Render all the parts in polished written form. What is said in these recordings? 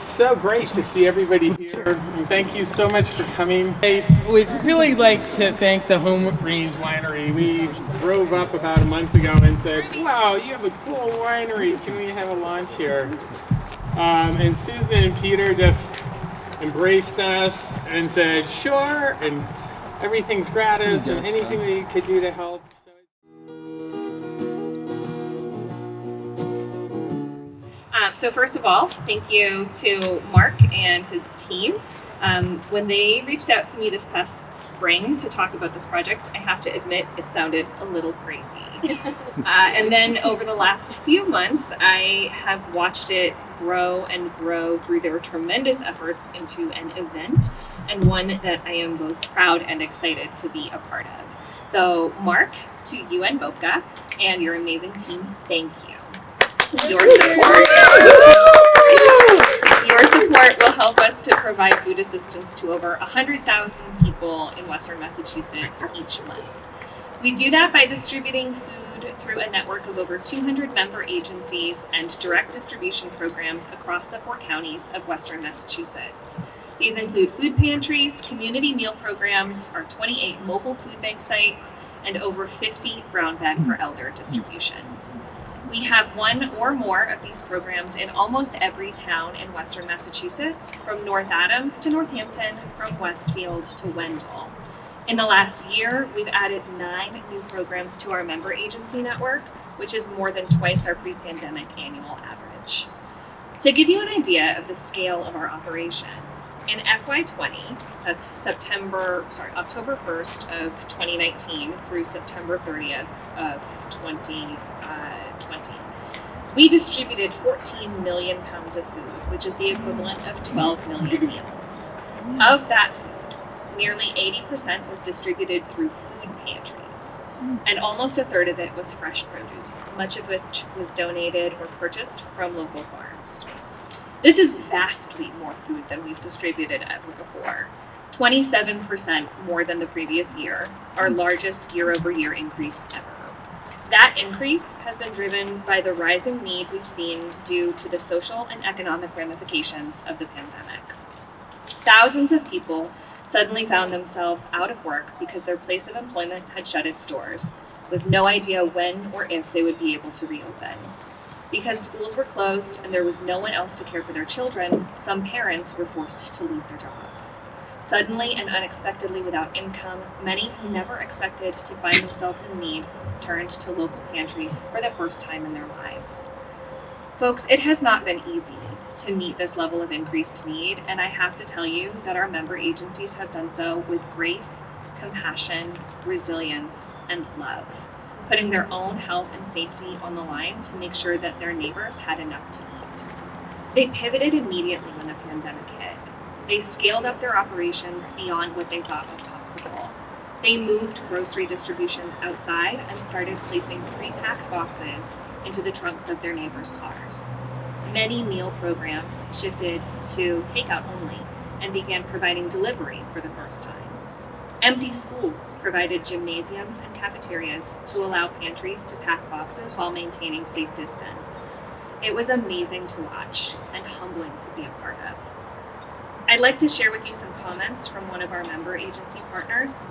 so great to see everybody here. And thank you so much for coming. I would really like to thank the Home Range Winery. We drove up about a month ago and said, wow, you have a cool winery. Can we have a launch here? And Susan and Peter just embraced us and said, sure, and everything's gratis and anything we could do to help. So first of all, thank you to Mark and his team. When they reached out to me this past spring to talk about this project, I have to admit it sounded a little crazy. And then over the last few months, I have watched it grow and grow through their tremendous efforts into an event, and one that I am both proud and excited to be a part of. So Mark, to you and Bopka, and your amazing team, thank you. Your support will help us to provide food assistance to over 100,000 people in Western Massachusetts each month. We do that by distributing food through a network of over 200 member agencies and direct distribution programs across the 4 counties of Western Massachusetts. These include food pantries, community meal programs, our 28 mobile food bank sites, and over 50 Brown Bag for Elder distributions. We have one or more of these programs in almost every town in Western Massachusetts, from North Adams to Northampton, from Westfield to Wendell. In the last year, we've added 9 new programs to our member agency network, which is more than twice our pre-pandemic annual average. To give you an idea of the scale of our operations, in FY20, that's October 1st of 2019 through September 30th of 2020, we distributed 14 million pounds of food, which is the equivalent of 12 million meals. Of that food, nearly 80% was distributed through food pantries, and almost a third of it was fresh produce, much of which was donated or purchased from local farms. This is vastly more food than we've distributed ever before, 27% more than the previous year, our largest year-over-year increase ever. That increase has been driven by the rising need we've seen due to the social and economic ramifications of the pandemic. Thousands of people suddenly found themselves out of work because their place of employment had shut its doors, with no idea when or if they would be able to reopen. Because schools were closed and there was no one else to care for their children, some parents were forced to leave their jobs. Suddenly and unexpectedly without income, many who never expected to find themselves in need turned to local pantries for the first time in their lives. Folks, it has not been easy to meet this level of increased need, and I have to tell you that our member agencies have done so with grace, compassion, resilience, and love, putting their own health and safety on the line to make sure that their neighbors had enough to eat. They pivoted immediately when the pandemic hit. They scaled up their operations beyond what they thought was possible. They moved grocery distributions outside and started placing pre-packed boxes into the trunks of their neighbors' cars. Many meal programs shifted to takeout only and began providing delivery for the first time. Empty schools provided gymnasiums and cafeterias to allow pantries to pack boxes while maintaining safe distance. It was amazing to watch and humbling to be a part of. I'd like to share with you some comments from one of our member agency partners.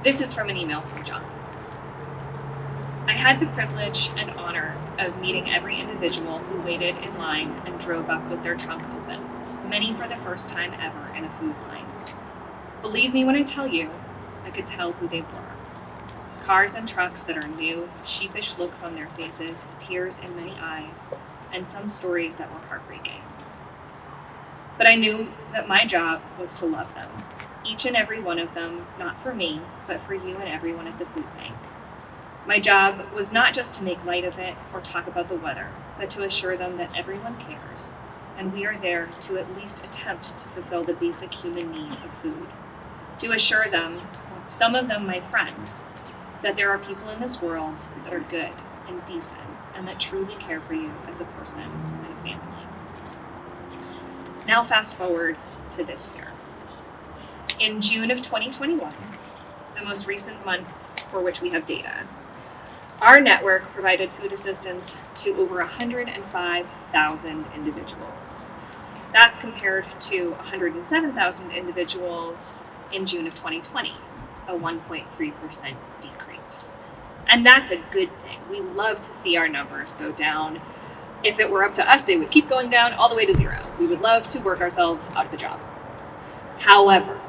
This is from an email from Jonathan. I had the privilege and honor of meeting every individual who waited in line and drove up with their trunk open, many for the first time ever in a food line. Believe me when I tell you, I could tell who they were. Cars and trucks that are new, sheepish looks on their faces, tears in many eyes, and some stories that were heartbreaking. But I knew that my job was to love them, each and every one of them, not for me, but for you and everyone at the food bank. My job was not just to make light of it or talk about the weather, but to assure them that everyone cares, and we are there to at least attempt to fulfill the basic human need of food. To assure them, some of them my friends, that there are people in this world that are good and decent and that truly care for you as a person and a family. Now fast forward to this year. In June of 2021, the most recent month for which we have data, our network provided food assistance to over 105,000 individuals. That's compared to 107,000 individuals in June of 2020, a 1.3% decrease. And that's a good thing. We love to see our numbers go down. If it were up to us, they would keep going down all the way to zero. We would love to work ourselves out of the job. However,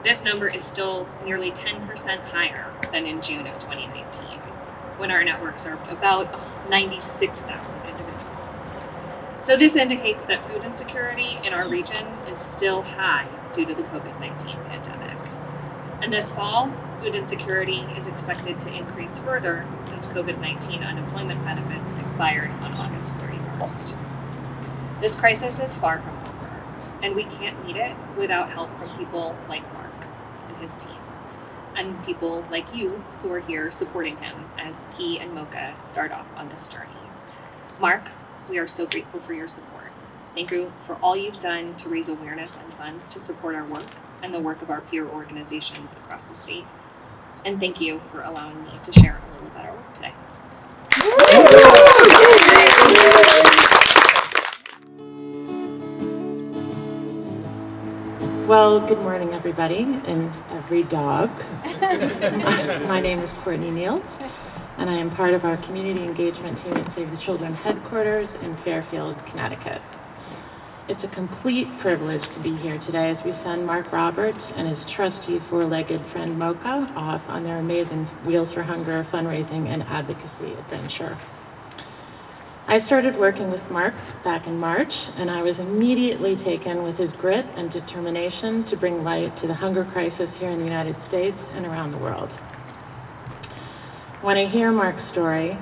this number is still nearly 10% higher than in June of 2019, when our network served about 96,000 individuals. So this indicates that food insecurity in our region is still high due to the COVID-19 pandemic. And this fall, food insecurity is expected to increase further since COVID-19 unemployment benefits expired on August 31st. This crisis is far from over, and we can't meet it without help from people like Mark and his team, and people like you who are here supporting him as he and Mocha start off on this journey. Mark, we are so grateful for your support. Thank you for all you've done to raise awareness and funds to support our work and the work of our peer organizations across the state. And thank you for allowing me to share a little about our work today. Well, good morning, everybody, and every dog. My name is Courtney Niels, and I am part of our community engagement team at Save the Children headquarters in Fairfield, Connecticut. It's a complete privilege to be here today as we send Mark Roberts and his trusty four-legged friend Mocha off on their amazing Wheels for Hunger fundraising and advocacy adventure. I started working with Mark back in March, and I was immediately taken with his grit and determination to bring light to the hunger crisis here in the United States and around the world. When I hear Mark's story,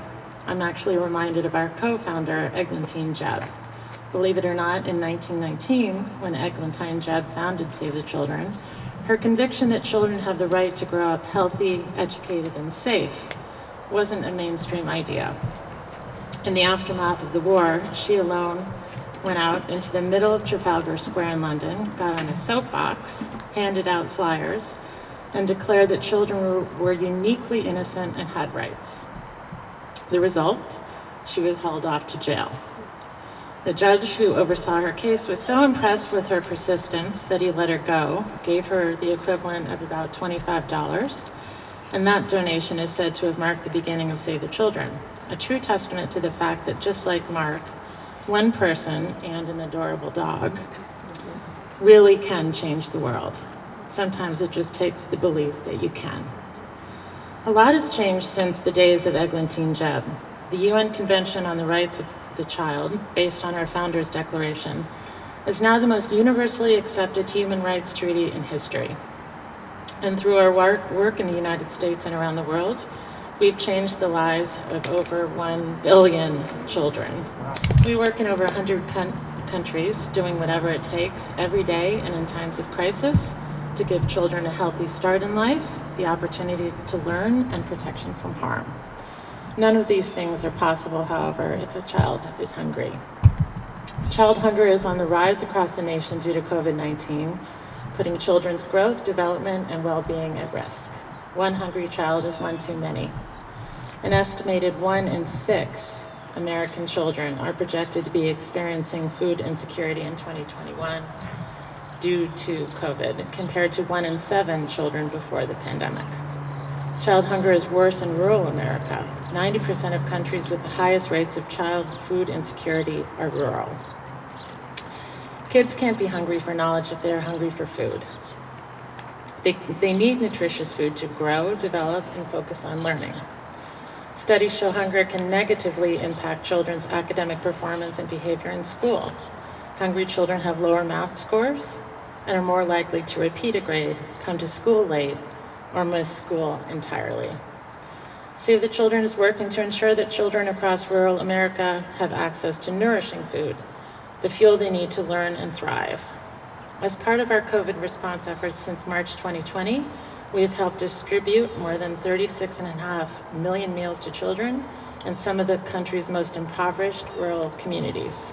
I'm actually reminded of our co-founder, Eglantine Jebb. Believe it or not, in 1919, when Eglantine Jebb founded Save the Children, her conviction that children have the right to grow up healthy, educated, and safe wasn't a mainstream idea. In the aftermath of the war, she alone went out into the middle of Trafalgar Square in London, got on a soapbox, handed out flyers, and declared that children were uniquely innocent and had rights. The result? She was hauled off to jail. The judge who oversaw her case was so impressed with her persistence that he let her go, gave her the equivalent of about $25, and that donation is said to have marked the beginning of Save the Children, a true testament to the fact that just like Mark, one person and an adorable dog really can change the world. Sometimes it just takes the belief that you can. A lot has changed since the days of Eglantine Jebb. The UN Convention on the Rights of the Child, based on our Founders' Declaration, is now the most universally accepted human rights treaty in history. And through our work in the United States and around the world, we've changed the lives of over 1 billion children. We work in over 100 countries, doing whatever it takes every day and in times of crisis to give children a healthy start in life, the opportunity to learn, and protection from harm. None of these things are possible, however, if a child is hungry. Child hunger is on the rise across the nation due to COVID-19, putting children's growth, development, and well-being at risk. One hungry child is one too many. An estimated 1 in 6 American children are projected to be experiencing food insecurity in 2021 due to COVID, compared to 1 in 7 children before the pandemic. Child hunger is worse in rural America. 90% of countries with the highest rates of child food insecurity are rural. Kids can't be hungry for knowledge if they're hungry for food. They need nutritious food to grow, develop, and focus on learning. Studies show hunger can negatively impact children's academic performance and behavior in school. Hungry children have lower math scores and are more likely to repeat a grade, come to school late, or miss school entirely. Save the Children is working to ensure that children across rural America have access to nourishing food, the fuel they need to learn and thrive. As part of our COVID response efforts since March 2020, we have helped distribute more than 36.5 million meals to children in some of the country's most impoverished rural communities.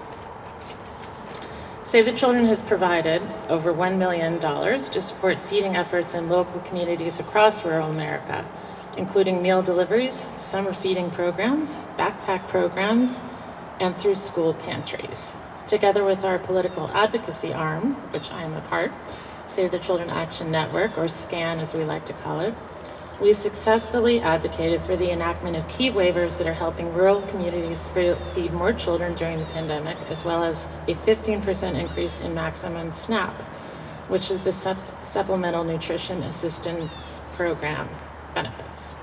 Save the Children has provided over $1 million to support feeding efforts in local communities across rural America, including meal deliveries, summer feeding programs, backpack programs, and through school pantries. Together with our political advocacy arm, which I am a part, Save the Children Action Network, or SCAN as we like to call it, we successfully advocated for the enactment of key waivers that are helping rural communities feed more children during the pandemic, as well as a 15% increase in maximum SNAP, which is the Supplemental Nutrition Assistance Program benefits.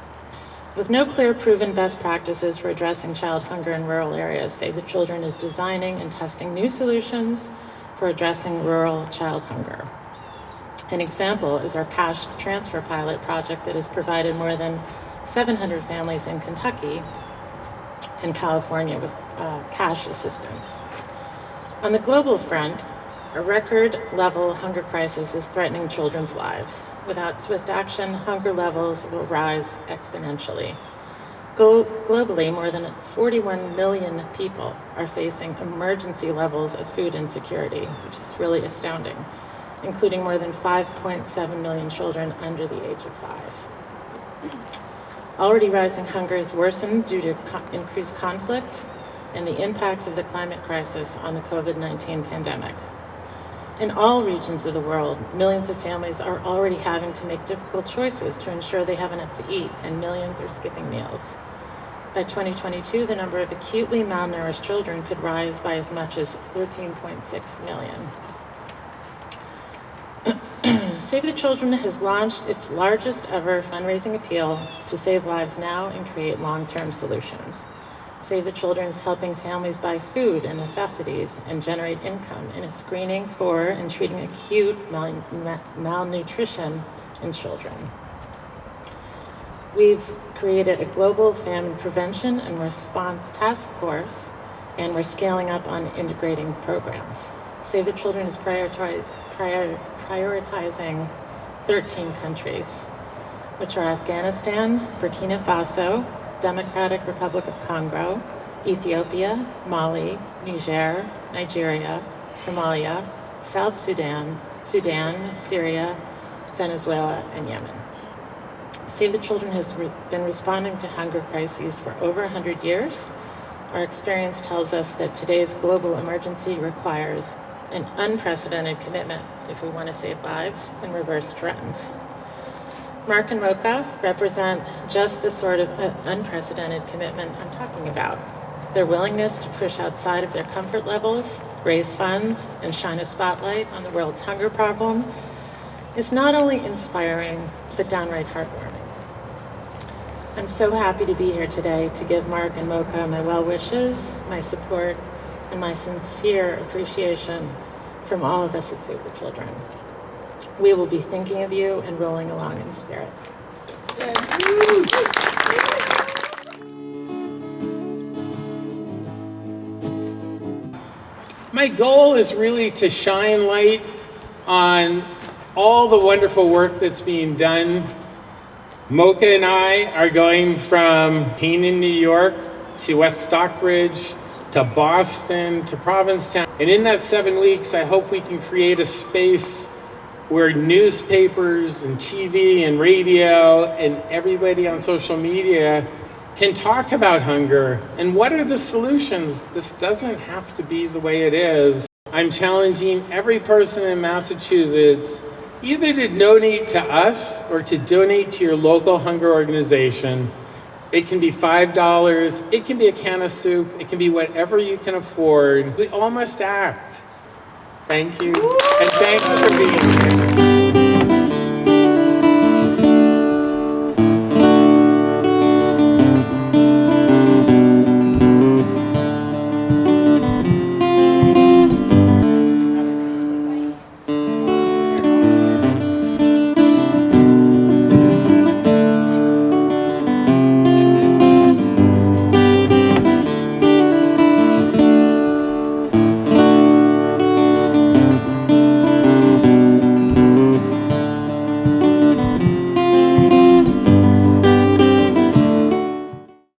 With no clear proven best practices for addressing child hunger in rural areas, Save the Children is designing and testing new solutions for addressing rural child hunger. An example is our cash transfer pilot project that has provided more than 700 families in Kentucky and California with cash assistance. On the global front, a record-level hunger crisis is threatening children's lives. Without swift action, hunger levels will rise exponentially. Globally, more than 41 million people are facing emergency levels of food insecurity, which is really astounding, including more than 5.7 million children under the age of 5. Already rising hunger is worsened due to increased conflict and the impacts of the climate crisis on the COVID-19 pandemic. In all regions of the world, millions of families are already having to make difficult choices to ensure they have enough to eat, and millions are skipping meals. By 2022, the number of acutely malnourished children could rise by as much as 13.6 million. Save the Children has launched its largest ever fundraising appeal to save lives now and create long-term solutions. Save the Children is helping families buy food and necessities and generate income in a screening for and treating acute malnutrition in children. We've created a global famine prevention and response task force, and we're scaling up on integrating programs. Save the Children is prioritizing 13 countries, which are Afghanistan, Burkina Faso, Democratic Republic of Congo, Ethiopia, Mali, Niger, Nigeria, Somalia, South Sudan, Syria, Venezuela, and Yemen. Save the Children has been responding to hunger crises for over 100 years. Our experience tells us that today's global emergency requires an unprecedented commitment if we want to save lives and reverse trends. Mark and Mocha represent just the sort of unprecedented commitment I'm talking about. Their willingness to push outside of their comfort levels, raise funds, and shine a spotlight on the world's hunger problem is not only inspiring, but downright heartwarming. I'm so happy to be here today to give Mark and Mocha my well wishes, my support, and my sincere appreciation from all of us at Save the Children. We will be thinking of you and rolling along in spirit. My goal is really to shine light on all the wonderful work that's being done. Mocha and I are going from Canaan, New York, to West Stockbridge, to Boston, to Provincetown. And in that 7 weeks, I hope we can create a space where newspapers and TV and radio and everybody on social media can talk about hunger and what are the solutions. This doesn't have to be the way it is. I'm challenging every person in Massachusetts either to donate to us or to donate to your local hunger organization. It can be $5, it can be a can of soup, it can be whatever you can afford. We all must act. Thank you, and thanks for being here.